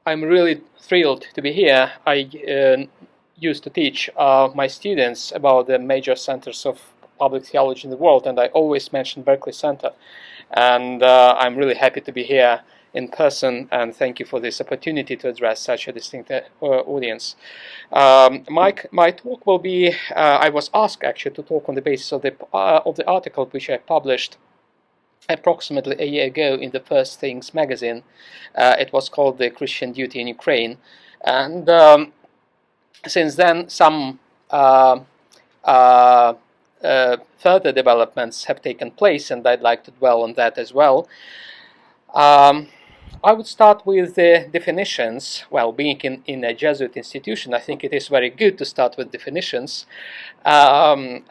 I'm really thrilled to be here. I used to teach my students about the major centers of public theology in the world, and I always mention Berkley Center. And I'm really happy to be here in person, and thank you for this opportunity to address such a distinct audience. My talk will be, I was asked actually to talk on the basis of the article which I published approximately a year ago in the First Things magazine. It was called The Christian Duty in Ukraine. And since then, some further developments have taken place, and I'd like to dwell on that as well. I would start with the definitions. Well, being in a Jesuit institution, I think it is very good to start with definitions. Well,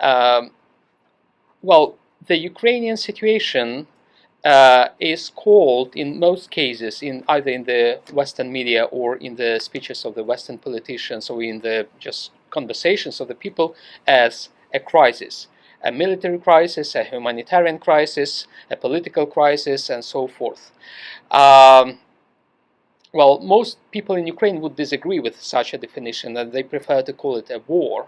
the Ukrainian situation is called, in most cases, either in the Western media or in the speeches of the Western politicians or in the just conversations of the people, as a crisis. A military crisis, a humanitarian crisis, a political crisis, and so forth. Well, most people in Ukraine would disagree with such a definition, and they prefer to call it a war.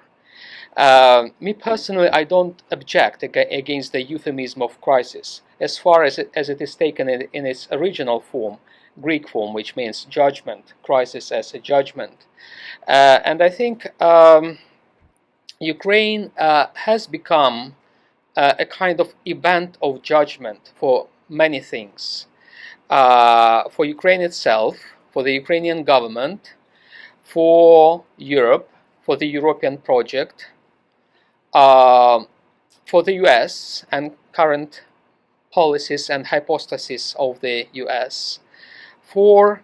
Me personally, I don't object against the euphemism of crisis, as far as it is taken in its original form, Greek form, which means judgment, crisis as a judgment. And I think Ukraine has become a kind of event of judgment for many things. For Ukraine itself, for the Ukrainian government, for Europe, for the European project, for the US and current policies and hypostasis of the US, for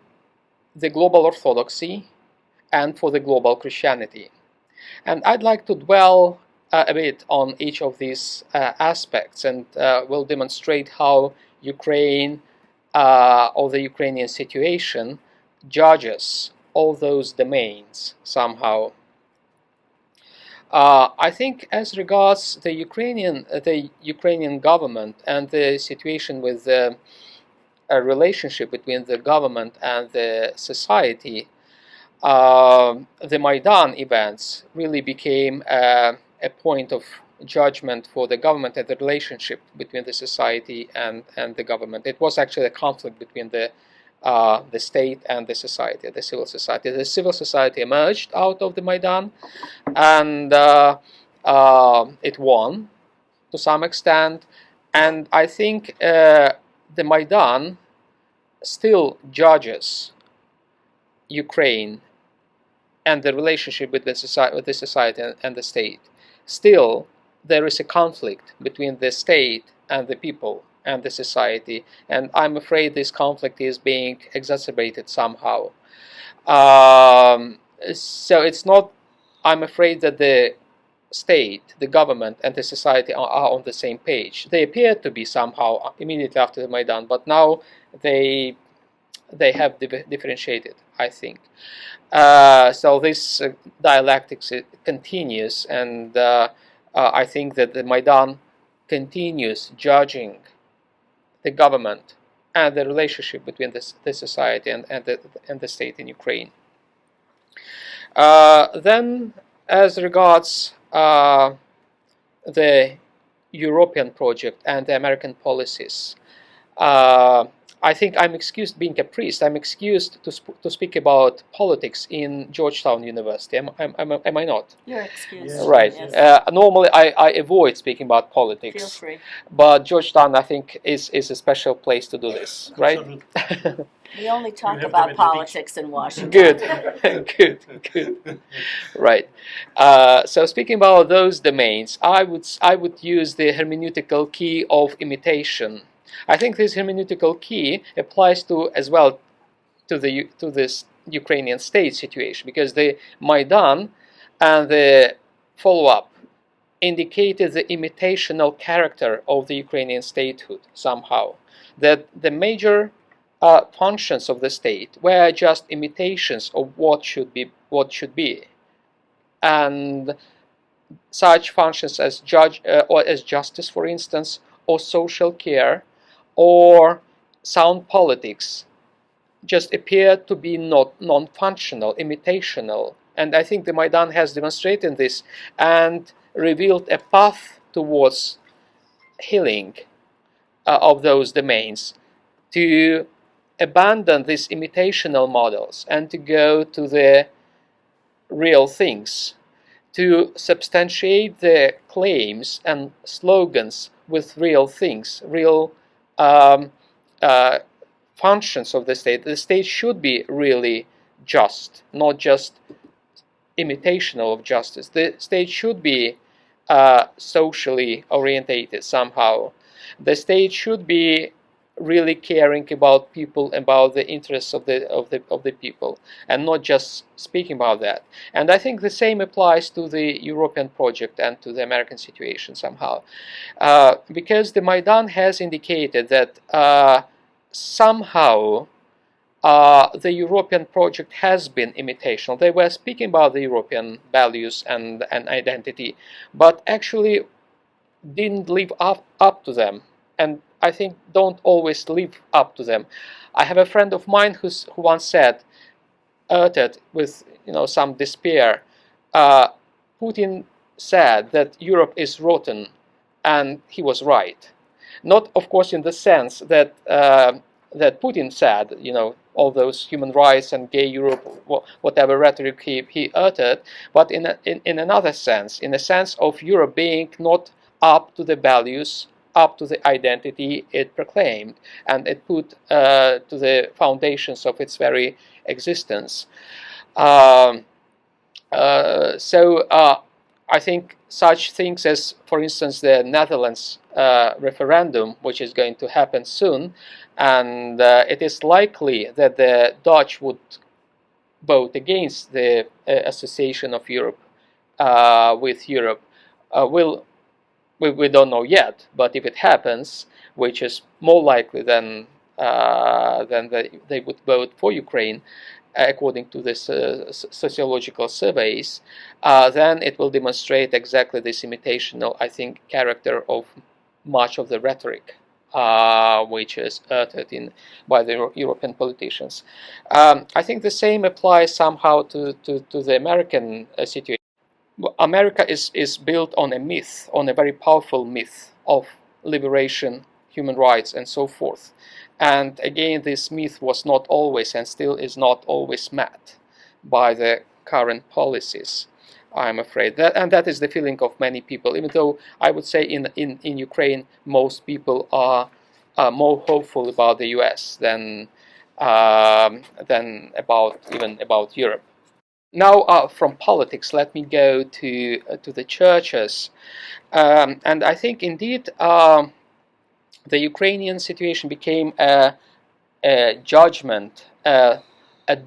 the global orthodoxy, and for the global Christianity. And I'd like to dwell a bit on each of these aspects, and will demonstrate how Ukraine or the Ukrainian situation judges all those domains somehow. I think, as regards the Ukrainian government and the situation with the relationship between the government and the society, the Maidan events really became a point of judgment for the government and the relationship between the society and the government. It was actually a conflict between the state and the society, the civil society. The civil society emerged out of the Maidan, and it won to some extent. And I think the Maidan still judges Ukraine and the relationship with the society and the state. Still, there is a conflict between the state and the people and the society, and I'm afraid this conflict is being exacerbated somehow. So it's not, I'm afraid that the state, the government, and the society are on the same page. They appear to be somehow immediately after the Maidan, but now they have differentiated, I think. So this dialectics continues, and I think that the Maidan continues judging the government and the relationship between the society and the state in Ukraine. Then, as regards the European project and the American policies, I think I'm excused, being a priest, I'm excused to speak about politics in Georgetown University. Am I not? You're excused. Right. Yes. Normally, I avoid speaking about politics. Feel free. But Georgetown, I think, is a special place to do this, right? We only talk about politics in Washington. Good, good. Right. So speaking about those domains, I would use the hermeneutical key of imitation. I think this hermeneutical key applies as well to this Ukrainian state situation, because the Maidan and the follow-up indicated the imitational character of the Ukrainian statehood somehow. That the major functions of the state were just imitations of what should be, and such functions as or as justice, for instance, or social care, or sound politics, just appeared to be not non-functional, imitational. And I think the Maidan has demonstrated this and revealed a path towards healing of those domains, to abandon these imitational models and to go to the real things, to substantiate the claims and slogans with real things, real um, uh, functions of the state. The state should be really just, not just imitational of justice. The state should be socially orientated somehow. The state should be really caring about people, about the interests of the people, and not just speaking about that. And I think the same applies to the European project and to the American situation somehow, because the Maidan has indicated that somehow the European project has been imitational. They were speaking about the European values and identity, but actually didn't live up to them, and I think don't always live up to them. I have a friend of mine who once said, uttered with some despair, uh, Putin said that Europe is rotten, and he was right. Not, of course, in the sense that that Putin said, all those human rights and gay Europe, whatever rhetoric he uttered, but in another sense, in a sense of Europe being not up to the values, up to the identity it proclaimed, and it put to the foundations of its very existence. Um, so I think such things as, for instance, the Netherlands referendum, which is going to happen soon, and it is likely that the Dutch would vote against the association of Europe with Europe. We don't know yet, but if it happens, which is more likely than they would vote for Ukraine, according to this sociological surveys, then it will demonstrate exactly this imitational, I think, character of much of the rhetoric which is uttered by the European politicians. I think the same applies somehow to the American situation. America is built on a myth, on a very powerful myth of liberation, human rights, and so forth. And again, this myth was not always, and still is not always, met by the current policies, I'm afraid. And that is the feeling of many people, even though I would say in Ukraine, most people are more hopeful about the US than about Europe. Now, from politics, let me go to the churches, and I think indeed the Ukrainian situation became a judgment, a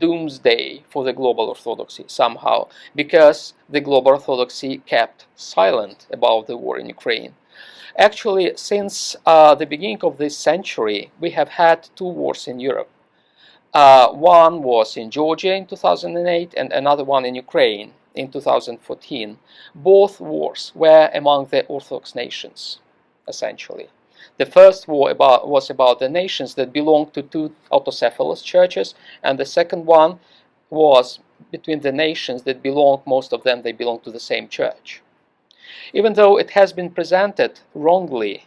doomsday for the global orthodoxy somehow, because the global orthodoxy kept silent about the war in Ukraine. Actually, since the beginning of this century, we have had two wars in Europe. One was in Georgia in 2008 and another one in Ukraine in 2014. Both wars were among the Orthodox nations, essentially. The first war was about the nations that belonged to two autocephalous churches, and the second one was between the nations that most of them, they belong to the same church. Even though it has been presented wrongly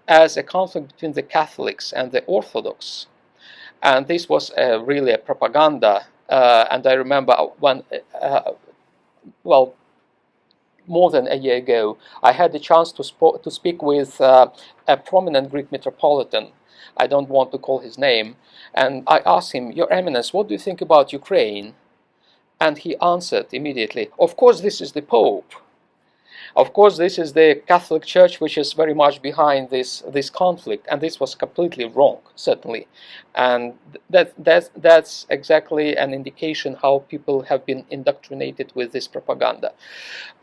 as a conflict between the Catholics and the Orthodox, and this was really a propaganda. And I remember when, well, more than a year ago, I had the chance to speak with a prominent Greek metropolitan. I don't want to call his name. And I asked him, Your Eminence, what do you think about Ukraine? And he answered immediately, of course, this is the Pope. Of course, this is the Catholic Church which is very much behind this conflict, and this was completely wrong, certainly. And that's exactly an indication how people have been indoctrinated with this propaganda.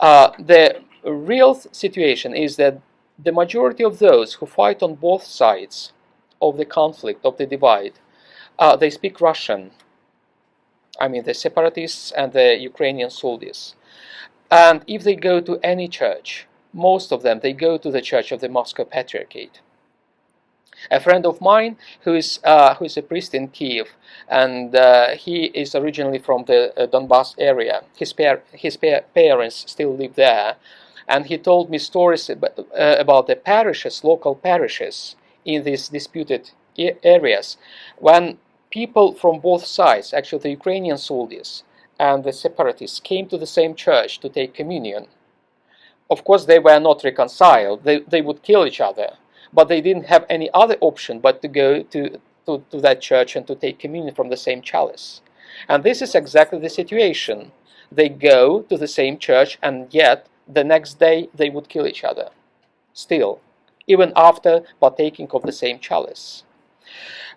The real situation is that the majority of those who fight on both sides of the conflict, of the divide, they speak Russian. I mean, the separatists and the Ukrainian soldiers. And if they go to any church, most of them, they go to the church of the Moscow Patriarchate. A friend of mine who is a priest in Kiev, and he is originally from the Donbass area. His parents still live there, and he told me stories about the parishes, local parishes in these disputed areas, when people from both sides, actually the Ukrainian soldiers and the separatists, came to the same church to take communion. Of course, they were not reconciled. They would kill each other, but they didn't have any other option but to go to that church and to take communion from the same chalice. And this is exactly the situation. They go to the same church, and yet the next day they would kill each other, still, even after partaking of the same chalice.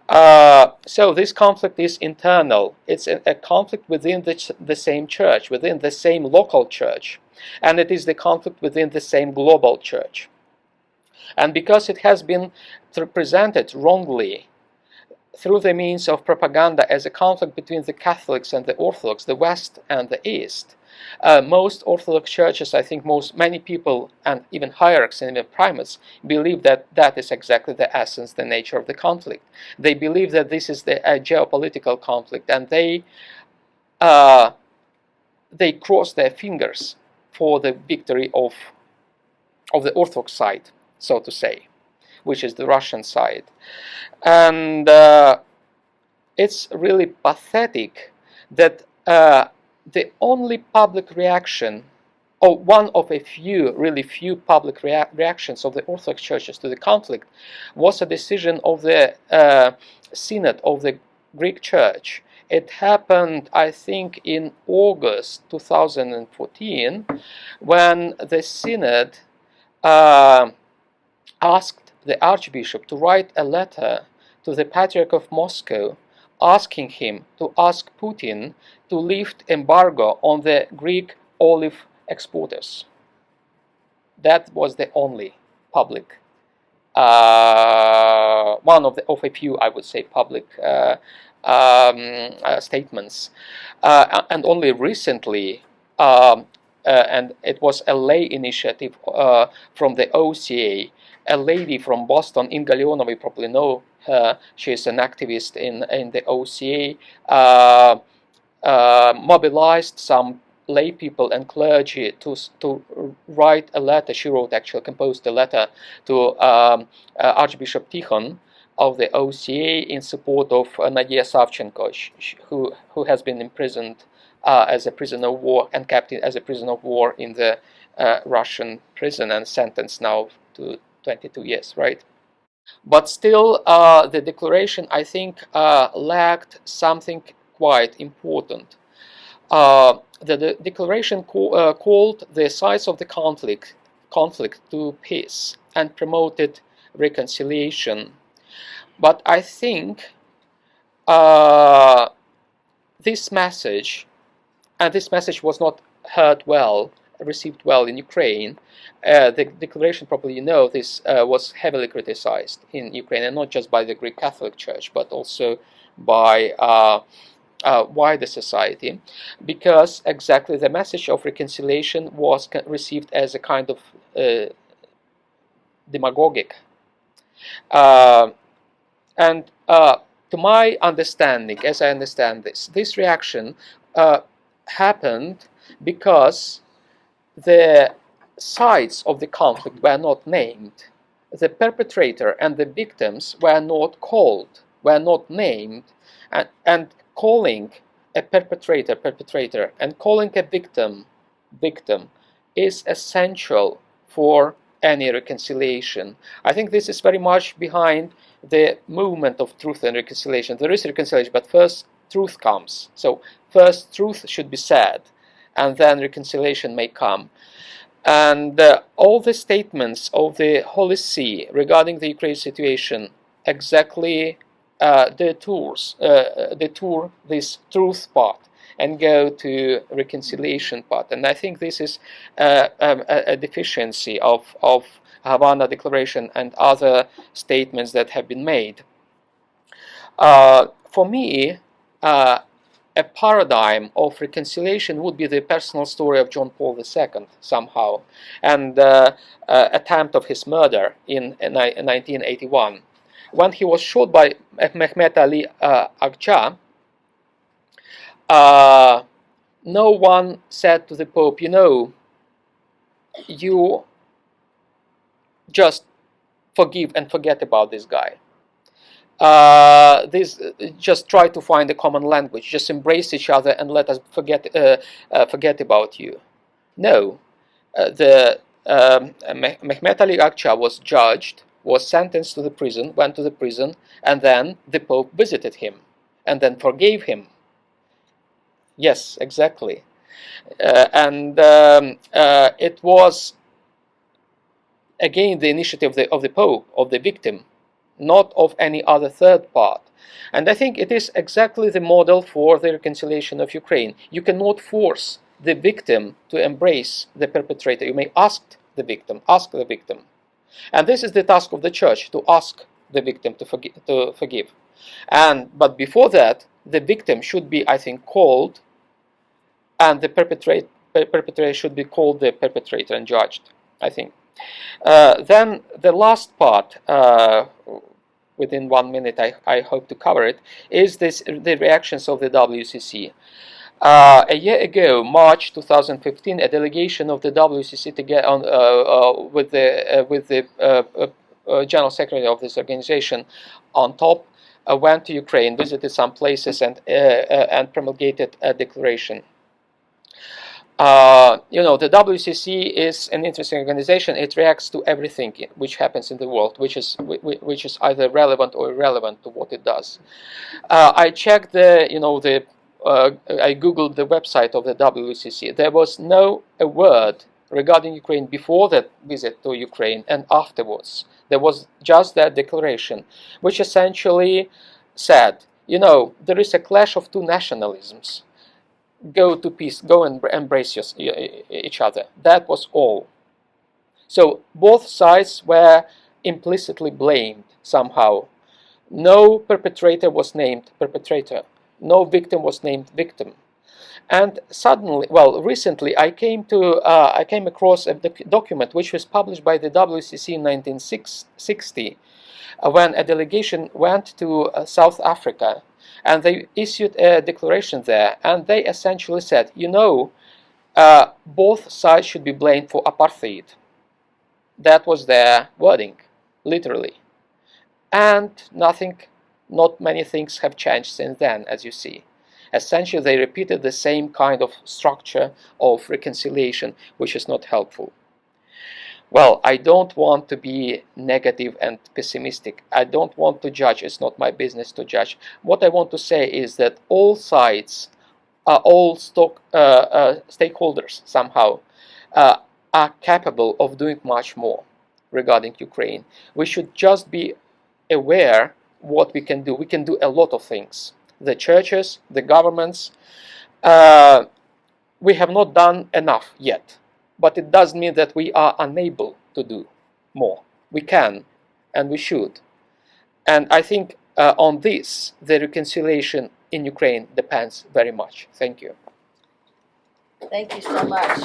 So this conflict is internal. It's a conflict within the same church, within the same local church, and it is the conflict within the same global church. And because it has been presented wrongly through the means of propaganda as a conflict between the Catholics and the Orthodox, the West and the East, most Orthodox churches, I think many people, and even hierarchs and even primates, believe that that is exactly the essence, the nature of the conflict. They believe that this is a geopolitical conflict, and they cross their fingers for the victory of the Orthodox side, so to say, which is the Russian side. And it's really pathetic that the only public reaction, or one of a few, really few public reactions of the Orthodox churches to the conflict, was a decision of the Synod of the Greek Church. It happened, I think, in August 2014, when the Synod asked the Archbishop to write a letter to the Patriarch of Moscow, asking him to ask Putin to lift embargo on the Greek olive exporters. That was the only public, one of a few, I would say, public statements. And only recently, and it was a lay initiative from the OCA, a lady from Boston, Inga Leonova, you probably know her. She is an activist in the OCA, mobilized some lay people and clergy to write a letter. She wrote, actually, composed a letter to Archbishop Tikhon of the OCA in support of Nadia Savchenko, who has been imprisoned as a prisoner of war and kept as a prisoner of war in the Russian prison and sentenced now to 22 years, right? But still, the declaration, I think, lacked something quite important. The declaration called the sides of the conflict to peace and promoted reconciliation. But I think this message, and this message was not received well in Ukraine. The declaration, probably you know, this was heavily criticized in Ukraine, and not just by the Greek Catholic Church, but also by wider society, because exactly the message of reconciliation was received as a kind of demagogic. And to my understanding, as I understand this reaction happened because the sides of the conflict were not named. The perpetrator and the victims were not called, were not named, and calling a perpetrator, and calling a victim is essential for any reconciliation. I think this is very much behind the movement of truth and reconciliation. There is reconciliation, but first truth comes. So first truth should be said, and then reconciliation may come. And all the statements of the Holy See regarding the Ukraine situation exactly detour this truth part and go to reconciliation part. And I think this is a deficiency of Havana Declaration and other statements that have been made. For me, a paradigm of reconciliation would be the personal story of John Paul II, somehow, and attempt of his murder in 1981. when he was shot by Mehmet Ali Agca, no one said to the Pope, you just forgive and forget about this guy. Just try to find a common language. Just embrace each other and let us forget about you. No, Mehmet Ali Agca was judged, was sentenced to the prison, went to the prison, and then the Pope visited him, and then forgave him. Yes, exactly. And it was again the initiative of the Pope, of the victim, not of any other third part. And I think it is exactly the model for the reconciliation of Ukraine. You cannot force the victim to embrace the perpetrator. You may ask the victim. And this is the task of the church, to ask the victim to forgive. But before that, the victim should be, I think, called, and the perpetrator should be called the perpetrator and judged, I think. Then the last part, within 1 minute, I hope to cover it, is the reactions of the WCC. A year ago, March 2015, a delegation of the WCC with the General Secretary of this organization on top went to Ukraine, visited some places, and promulgated a declaration. The WCC is an interesting organization. It reacts to everything which happens in the world, which is either relevant or irrelevant to what it does. I checked I googled the website of the WCC. There was no a word regarding Ukraine before that visit to Ukraine and afterwards. There was just that declaration, which essentially said, there is a clash of two nationalisms. Go to peace, go and embrace each other. That was all. So both sides were implicitly blamed somehow. No perpetrator was named perpetrator. No victim was named victim. And recently I came across a document which was published by the WCC in 1960, when a delegation went to South Africa. And they issued a declaration there, and they essentially said, both sides should be blamed for apartheid. That was their wording, literally. And not many things have changed since then, as you see. Essentially, they repeated the same kind of structure of reconciliation, which is not helpful. Well, I don't want to be negative and pessimistic. I don't want to judge. It's not my business to judge. What I want to say is that all sides, all stakeholders somehow, are capable of doing much more regarding Ukraine. We should just be aware what we can do. We can do a lot of things. The churches, the governments, we have not done enough yet. But it doesn't mean that we are unable to do more. We can, and we should. And I think on this, the reconciliation in Ukraine depends very much. Thank you. Thank you so much.